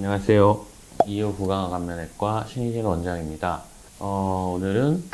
안녕하세요. 이후 구강암면외과 신희진 원장입니다. 오늘은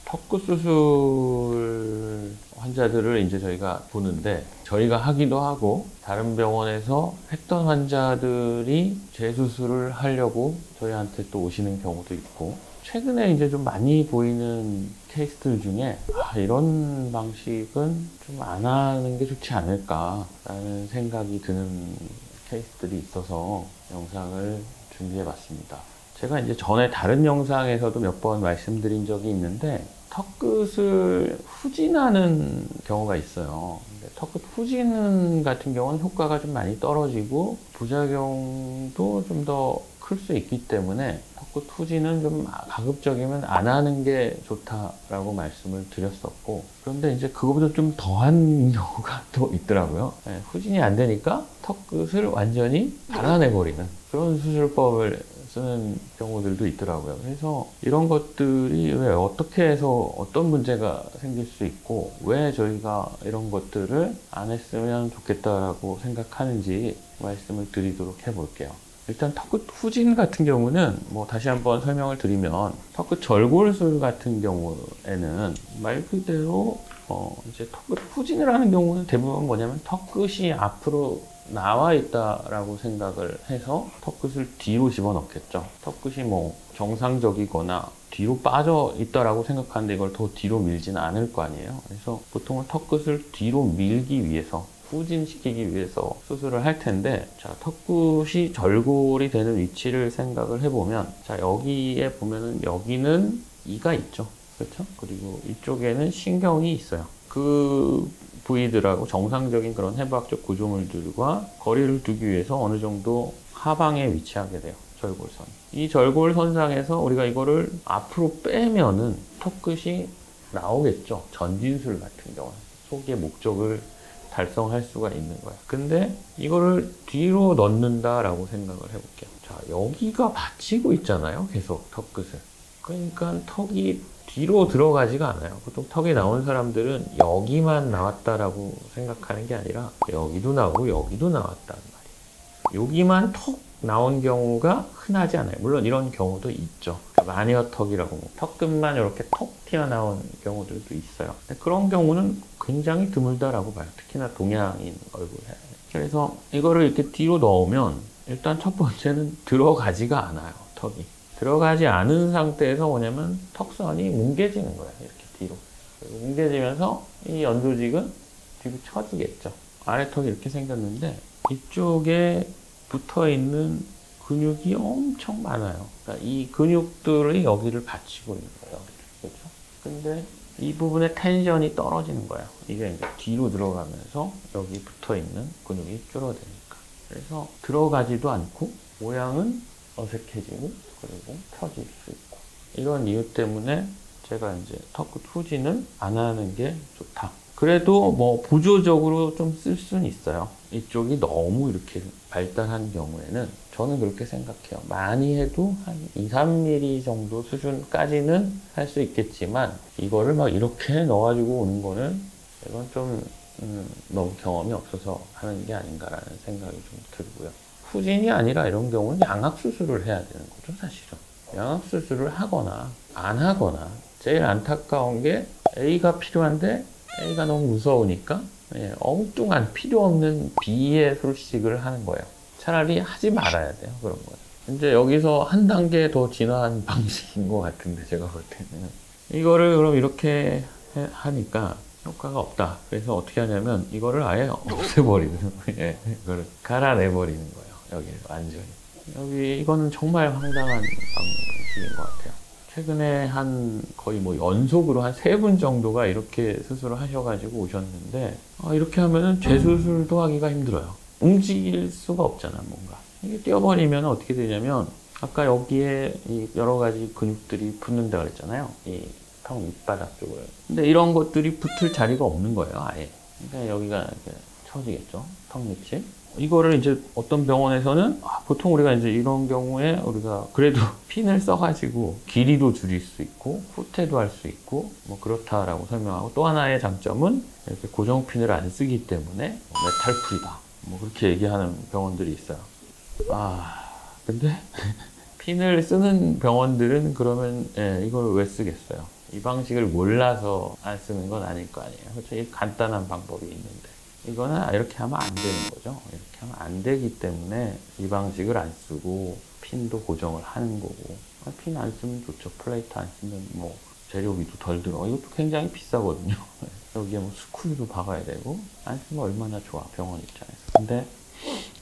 턱구 수술 환자들을 이제 저희가 보는데, 저희가 하기도 하고 다른 병원에서 했던 환자들이 재수술을 하려고 저희한테 또 오시는 경우도 있고, 최근에 이제 좀 많이 보이는 케이스들 중에 이런 방식은 좀 안 하는 게 좋지 않을까라는 생각이 드는 케이스들이 있어서 영상을 준비해 봤습니다. 제가 이제 전에 다른 영상에서도 몇 번 말씀드린 적이 있는데, 턱끝을 후진하는 경우가 있어요. 턱끝 후진 같은 경우는 효과가 좀 많이 떨어지고 부작용도 좀 더 클 수 있기 때문에 턱끝 후진은 좀 가급적이면 안 하는 게 좋다라고 말씀을 드렸었고, 그런데 이제 그거보다 좀 더한 경우가 또 있더라고요. 후진이 안 되니까 턱끝을 완전히 닫아내버리는 그런 수술법을 쓰는 경우들도 있더라고요. 그래서 이런 것들이 왜 어떻게 해서 어떤 문제가 생길 수 있고, 왜 저희가 이런 것들을 안 했으면 좋겠다라고 생각하는지 말씀을 드리도록 해볼게요. 일단 턱끝 후진 같은 경우는 다시 한번 설명을 드리면, 턱끝 절골술 같은 경우에는 말 그대로 이제 턱끝 후진을 하는 경우는 대부분 뭐냐면 턱끝이 앞으로 나와 있다라고 생각을 해서 턱끝을 뒤로 집어넣겠죠. 턱끝이 정상적이거나 뒤로 빠져 있다라고 생각하는데 이걸 더 뒤로 밀지는 않을 거 아니에요. 그래서 보통은 턱끝을 뒤로 밀기 위해서, 후진시키기 위해서 수술을 할 텐데, 자, 턱끝이 절골이 되는 위치를 생각을 해보면, 자, 여기에 보면은 여기는 이가 있죠. 그렇죠? 그리고 이쪽에는 신경이 있어요. 그 부위들하고 정상적인 그런 해부학적 구조물들과 거리를 두기 위해서 어느 정도 하방에 위치하게 돼요. 절골선. 이 절골선상에서 우리가 이거를 앞으로 빼면은 턱끝이 나오겠죠. 전진술 같은 경우는. 속의 목적을 달성할 수가 있는 거예요. 근데 이거를 뒤로 넣는다라고 생각을 해볼게요. 자, 여기가 받치고 있잖아요. 계속 턱끝을. 그러니까 턱이 뒤로 들어가지가 않아요. 보통 턱이 나온 사람들은 여기만 나왔다라고 생각하는 게 아니라 여기도 나오고 여기도 나왔다는 말이에요. 여기만 턱 나온 경우가 흔하지 않아요. 물론 이런 경우도 있죠. 마니어턱이라고 턱끝만 이렇게 톡 튀어나온 경우들도 있어요. 그런 경우는 굉장히 드물다라고 봐요. 특히나 동양인 얼굴에. 그래서 이거를 이렇게 뒤로 넣으면 일단 첫 번째는 들어가지가 않아요. 턱이. 들어가지 않은 상태에서 뭐냐면 턱선이 뭉개지는 거예요. 이렇게 뒤로. 그리고 뭉개지면서 이 연조직은 뒤로 처지겠죠. 아래턱이 이렇게 생겼는데 이쪽에 붙어있는 근육이 엄청 많아요. 그러니까 이 근육들이 여기를 받치고 있는 거예요. 그렇죠? 근데 이 부분에 텐션이 떨어지는 거예요. 이게 이제 뒤로 들어가면서 여기 붙어있는 근육이 줄어드니까. 그래서 들어가지도 않고 모양은 어색해지고 그리고 펴질 수 있고, 이런 이유 때문에 제가 이제 턱끝 후진을 안 하는 게 좋다. 그래도 보조적으로 좀 쓸 수는 있어요. 이쪽이 너무 이렇게 발달한 경우에는 저는 그렇게 생각해요. 많이 해도 한 2, 3mm 정도 수준까지는 할 수 있겠지만, 이거를 막 이렇게 넣어가지고 오는 거는 이건 좀 너무 경험이 없어서 하는 게 아닌가라는 생각이 좀 들고요. 후진이 아니라 이런 경우는 양악수술을 해야 되는 거죠, 사실은. 양악수술을 하거나 안 하거나, 제일 안타까운 게 A가 필요한데 A가 너무 무서우니까 엉뚱한 필요 없는 B의 술식을 하는 거예요. 차라리 하지 말아야 돼요, 그런 거는. 이제 여기서 한 단계 더 진화한 방식인 것 같은데, 제가 볼 때는. 이거를 그럼 이렇게 하니까 효과가 없다. 그래서 어떻게 하냐면 이거를 아예 없애버리는 거예요. 이거를 갈아내버리는 거예요. 여기를 완전히. 이거는 정말 황당한 방식인 것 같아요. 최근에 거의 연속으로 한 3분 정도가 이렇게 수술을 하셔가지고 오셨는데, 이렇게 하면은 재수술도 하기가 힘들어요. 움직일 수가 없잖아, 뭔가. 이게 떼어버리면 어떻게 되냐면, 아까 여기에 여러 가지 근육들이 붙는다 그랬잖아요. 이 턱 밑바닥 쪽을. 근데 이런 것들이 붙을 자리가 없는 거예요, 아예. 그러니까 여기가 이렇게 처지겠죠, 턱 밑이. 이거를 이제 어떤 병원에서는 보통 우리가 이제 이런 경우에 우리가 그래도 핀을 써가지고 길이도 줄일 수 있고 후퇴도 할 수 있고 그렇다라고 설명하고, 또 하나의 장점은 이렇게 고정핀을 안 쓰기 때문에 메탈풀이다, 그렇게 얘기하는 병원들이 있어요. 근데 핀을 쓰는 병원들은 그러면 이걸 왜 쓰겠어요? 이 방식을 몰라서 안 쓰는 건 아닐 거 아니에요. 그렇죠? 이 간단한 방법이 있는데 이거는 이렇게 하면 안 되는 거죠. 이렇게 하면 안 되기 때문에 이 방식을 안 쓰고 핀도 고정을 하는 거고, 핀 안 쓰면 좋죠. 플레이트 안 쓰면 뭐 재료비도 덜 들어. 이것도 굉장히 비싸거든요. 여기에 뭐 스크류도 박아야 되고, 안 쓰면 얼마나 좋아, 병원 입장에서. 근데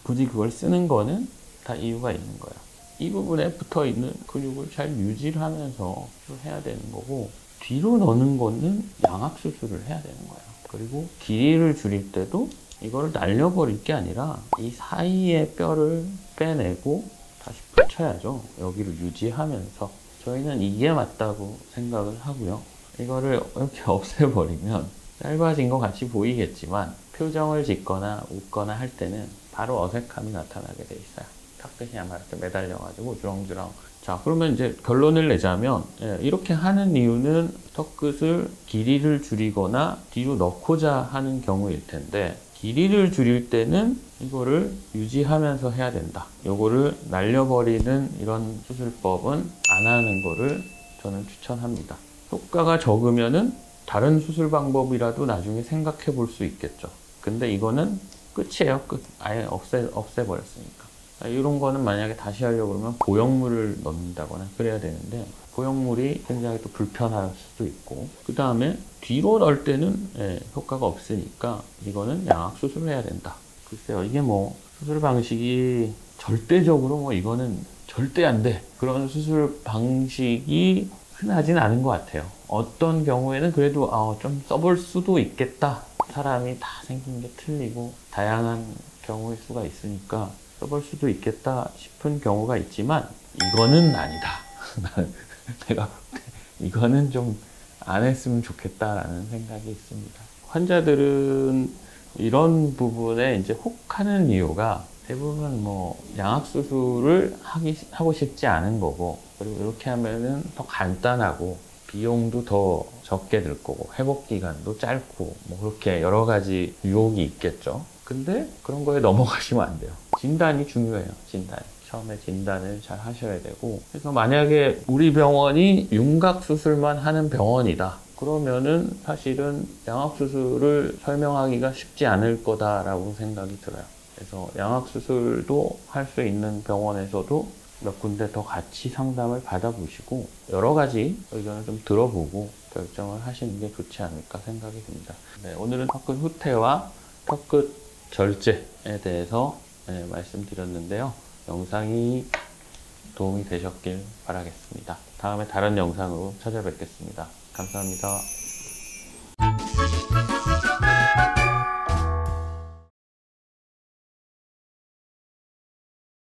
굳이 그걸 쓰는 거는 다 이유가 있는 거예요. 이 부분에 붙어 있는 근육을 잘 유지를 하면서 해야 되는 거고, 뒤로 넣는 거는 양악 수술을 해야 되는 거예요. 그리고 길이를 줄일 때도 이거를 날려버릴 게 아니라 이 사이에 뼈를 빼내고 다시 붙여야죠. 여기를 유지하면서. 저희는 이게 맞다고 생각을 하고요. 이거를 이렇게 없애버리면 짧아진 것 같이 보이겠지만 표정을 짓거나 웃거나 할 때는 바로 어색함이 나타나게 돼 있어요. 턱끝이 아마 이렇게 매달려가지고 주렁주렁. 자, 그러면 이제 결론을 내자면, 이렇게 하는 이유는 턱끝을 길이를 줄이거나 뒤로 넣고자 하는 경우일 텐데, 길이를 줄일 때는 이거를 유지하면서 해야 된다. 요거를 날려버리는 이런 수술법은 안 하는 거를 저는 추천합니다. 효과가 적으면은 다른 수술 방법이라도 나중에 생각해 볼 수 있겠죠. 근데 이거는 끝이에요. 끝. 아예 없애버렸으니까. 이런 거는 만약에 다시 하려고 그러면 보형물을 넣는다거나 그래야 되는데, 보형물이 굉장히 또 불편할 수도 있고, 그 다음에 뒤로 넣을 때는 효과가 없으니까 이거는 양악 수술을 해야 된다. 글쎄요, 이게 뭐 수술 방식이 절대적으로 뭐 이거는 절대 안 돼, 그런 수술 방식이 흔하진 않은 것 같아요. 어떤 경우에는 그래도 좀 써볼 수도 있겠다. 사람이 다 생긴 게 틀리고 다양한 경우일 수가 있으니까 써볼 수도 있겠다 싶은 경우가 있지만, 이거는 아니다. 내가 이거는 좀 안 했으면 좋겠다라는 생각이 있습니다. 환자들은 이런 부분에 이제 혹하는 이유가 대부분 뭐 양악 수술을 하고 싶지 않은 거고, 그리고 이렇게 하면은 더 간단하고 비용도 더 적게 들 거고 회복 기간도 짧고 뭐 그렇게 여러 가지 유혹이 있겠죠. 근데 그런 거에 넘어가시면 안 돼요. 진단이 중요해요. 진단. 처음에 진단을 잘 하셔야 되고, 그래서 만약에 우리 병원이 윤곽 수술만 하는 병원이다, 그러면은 사실은 양악 수술을 설명하기가 쉽지 않을 거다라고 생각이 들어요. 그래서 양악 수술도 할 수 있는 병원에서도 몇 군데 더 같이 상담을 받아보시고 여러 가지 의견을 좀 들어보고 결정을 하시는 게 좋지 않을까 생각이 듭니다. 네, 오늘은 턱끝 후퇴와 턱끝 절제에 대해서 말씀드렸는데요. 영상이 도움이 되셨길 바라겠습니다. 다음에 다른 영상으로 찾아뵙겠습니다. 감사합니다.